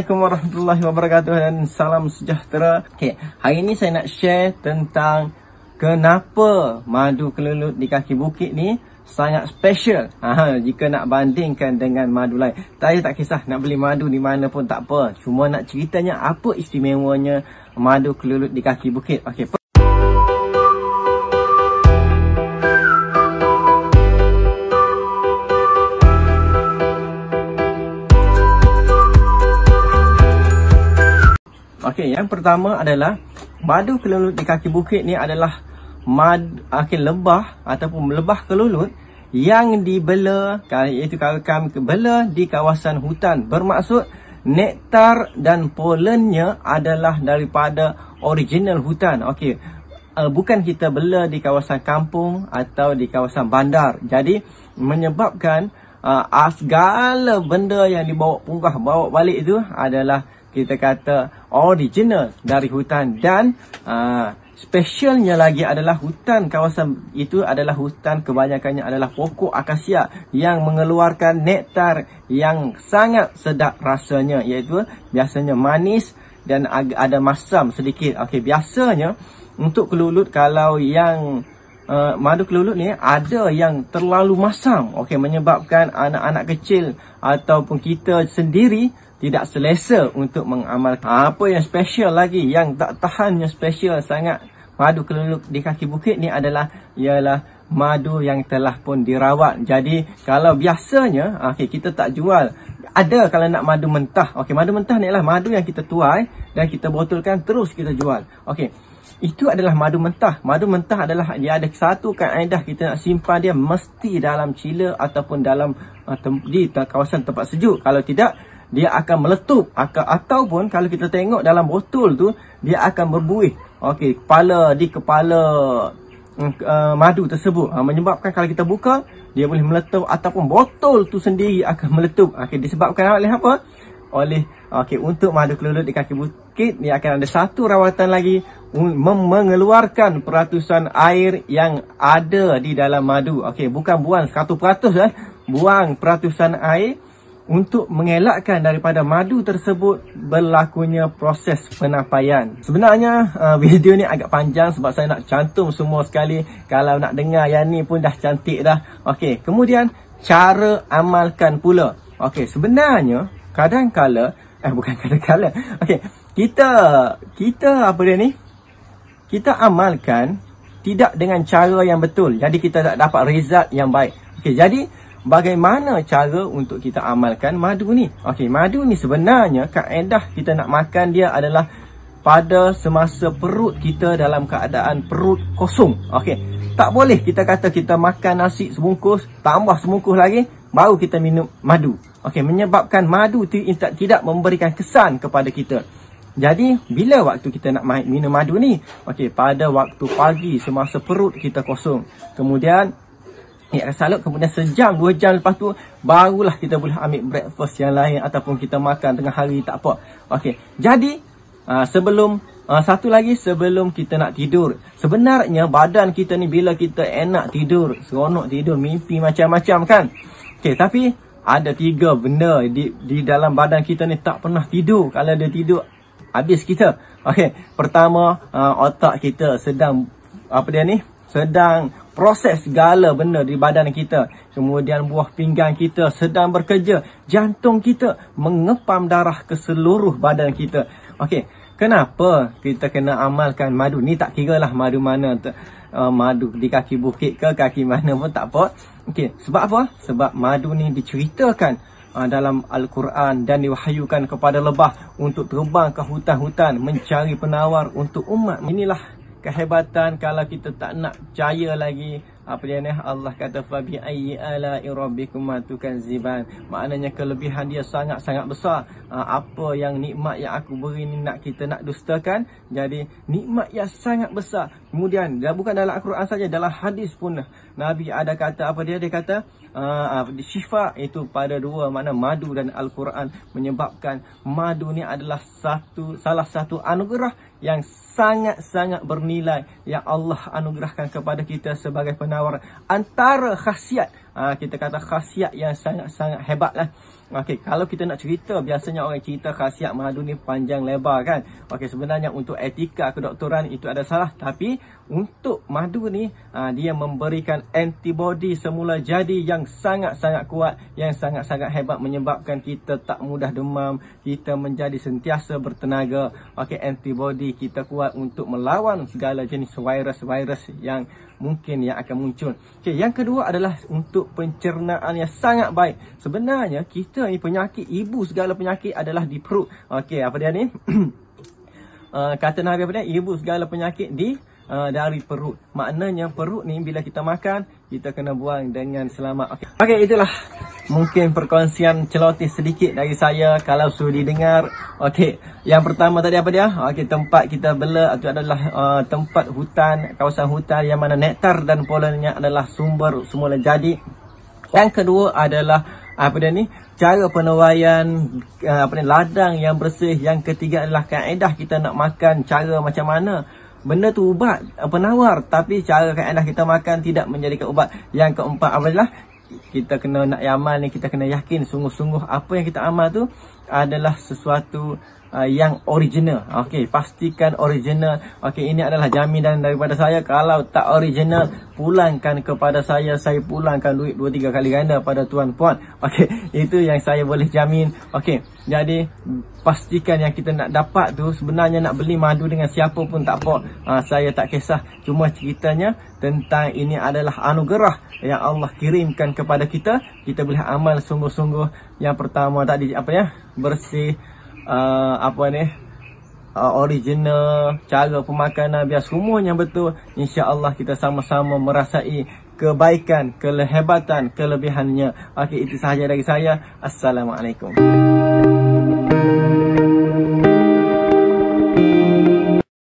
Assalamualaikum warahmatullahi wabarakatuh dan salam sejahtera. Okey, hari ini saya nak share tentang kenapa madu kelulut di kaki bukit ni sangat special. Jika nak bandingkan dengan madu lain. Saya tak kisah nak beli madu di mana pun tak apa. Cuma nak ceritanya apa istimewanya madu kelulut di kaki bukit. Okey. Okey, yang pertama adalah madu kelulut di kaki bukit ni adalah lebah ataupun lebah kelulut yang dibela, iaitu kami bela di kawasan hutan. Bermaksud nektar dan polennya adalah daripada original hutan. Okey, bukan kita bela di kawasan kampung atau di kawasan bandar. Jadi menyebabkan segala benda yang dibawa punggah bawa balik itu adalah kita kata original dari hutan. Dan specialnya lagi adalah hutan kawasan itu adalah hutan kebanyakannya adalah pokok akasia yang mengeluarkan nektar yang sangat sedap rasanya, iaitu biasanya manis dan ada masam sedikit. Okey, biasanya untuk kelulut, kalau yang madu kelulut ni ada yang terlalu masam, okey, menyebabkan anak-anak kecil ataupun kita sendiri tidak selesa untuk mengamalkan. Apa yang special lagi, yang tak tahannya special sangat madu kelulut di kaki bukit ni ialah madu yang telah pun dirawat. Jadi kalau biasanya kita tak jual. Ada kalau nak madu mentah. Okey, madu mentah ni adalah madu yang kita tuai dan kita botolkan terus kita jual. Okey, itu adalah madu mentah. Madu mentah adalah dia ada satu kaedah, kita nak simpan dia mesti dalam chiller ataupun dalam di kawasan tempat sejuk. Kalau tidak, dia akan meletup, ataupun kalau kita tengok dalam botol tu, dia akan berbuih. Okey, kepala madu tersebut, menyebabkan kalau kita buka, dia boleh meletup ataupun botol tu sendiri akan meletup. Okey, disebabkan oleh apa? Untuk madu kelulut di kaki bukit, dia akan ada satu rawatan lagi, mengeluarkan peratusan air yang ada di dalam madu. Okey, bukan buang 100%, buang peratusan air untuk mengelakkan daripada madu tersebut berlakunya proses penapaian. Sebenarnya video ni agak panjang sebab saya nak cantum semua sekali. Kalau nak dengar yang ni pun dah cantik dah. Okey, kemudian cara amalkan pula. Okey, sebenarnya kadang-kala okey, kita apa dia ni? Kita amalkan tidak dengan cara yang betul. Jadi kita tak dapat result yang baik. Okey, jadi bagaimana cara untuk kita amalkan madu ni? Okey, madu ni sebenarnya kaedah kita nak makan dia adalah pada semasa perut kita dalam keadaan perut kosong. Okey, tak boleh kita kata kita makan nasi sebungkus, tambah sebungkus lagi, baru kita minum madu. Okey, menyebabkan madu tidak memberikan kesan kepada kita. Jadi, bila waktu kita nak minum madu ni? Okey, pada waktu pagi semasa perut kita kosong. Kemudian kemudian sejam, 2 jam lepas tu barulah kita boleh ambil breakfast yang lain ataupun kita makan tengah hari, tak apa. Okey, jadi satu lagi sebelum kita nak tidur. Sebenarnya badan kita ni bila kita enak tidur, seronok tidur, mimpi macam-macam kan. Okey, tapi ada 3 benda di dalam badan kita ni tak pernah tidur. Kalau dia tidur, habis kita. Okey, pertama, otak kita sedang sedang proses segala benda di badan kita. Kemudian buah pinggang kita sedang bekerja. Jantung kita mengepam darah ke seluruh badan kita. Okey, kenapa kita kena amalkan madu ni? Tak kira lah madu mana, madu di kaki bukit ke kaki mana pun tak apa. Okey, sebab apa? Sebab madu ni diceritakan dalam Al-Quran dan diwahyukan kepada lebah untuk terbang ke hutan-hutan mencari penawar untuk umat. Inilah kehebatan kalau kita tak nak percaya lagi. Allah kata fabi ayyi ala'i rabbikuma tukadziban. Maknanya kelebihan dia sangat-sangat besar. Apa yang nikmat yang aku beri ni kita nak dustakan. Jadi nikmat yang sangat besar. Kemudian bukan dalam Al-Quran saja, dalam hadis pun Nabi ada kata dia kata syifa itu pada dua, makna madu dan Al-Quran, menyebabkan madu ni adalah salah satu anugerah yang sangat-sangat bernilai yang Allah anugerahkan kepada kita sebagai penawar. Antara khasiat kita kata khasiat yang sangat-sangat hebat lah. Okey, kalau kita nak cerita, biasanya orang cerita khasiat madu ni panjang lebar kan. Okey, sebenarnya untuk etika kedoktoran itu ada salah, tapi untuk madu ni dia memberikan antibody semula jadi yang sangat-sangat kuat, yang sangat-sangat hebat, menyebabkan kita tak mudah demam, kita menjadi sentiasa bertenaga. Okey, antibody kita kuat untuk melawan segala jenis virus-virus yang mungkin yang akan muncul. Okey, yang kedua adalah untuk pencernaan yang sangat baik. Sebenarnya kita ni penyakit ibu segala penyakit adalah di perut. Okey, apa dia ni? Kata Nabi apa dia? Ibu segala penyakit dari perut. Maknanya perut ni bila kita makan, kita kena buang dengan selamat. Okey, itulah mungkin perkongsian celoteh sedikit dari saya kalau sudi dengar. Okey, yang pertama tadi apa dia? Okey, tempat kita bela itu adalah tempat hutan, kawasan hutan yang mana nektar dan polennya adalah sumber semula jadi. Yang kedua adalah apa dia ni? Cara penuaian ladang yang bersih. Yang ketiga adalah kaedah kita nak makan, cara macam mana. Benda tu ubat penawar, tapi cara kaedah kita makan tidak menjadikan ubat. Yang keempat adalah kita kena nak amal ni, kita kena yakin sungguh-sungguh apa yang kita amal tu adalah sesuatu yang original. Okey, pastikan original. Okey, ini adalah jaminan daripada saya. Kalau tak original, pulangkan kepada saya pulangkan duit 2-3 kali ganda pada tuan puan. Okey, itu yang saya boleh jamin. Okey, jadi pastikan yang kita nak dapat tu, sebenarnya nak beli madu dengan siapa pun tak apa. Saya tak kisah. Cuma ceritanya tentang ini adalah anugerah yang Allah kirimkan kepada kita. Kita boleh amal sungguh-sungguh. Yang pertama tadi apa ya? Bersih, original, cara pemakanan, biar semuanya betul. InsyaAllah kita sama-sama merasai kebaikan, kelehebatan, kelebihannya. Okey, itu sahaja dari saya. Assalamualaikum.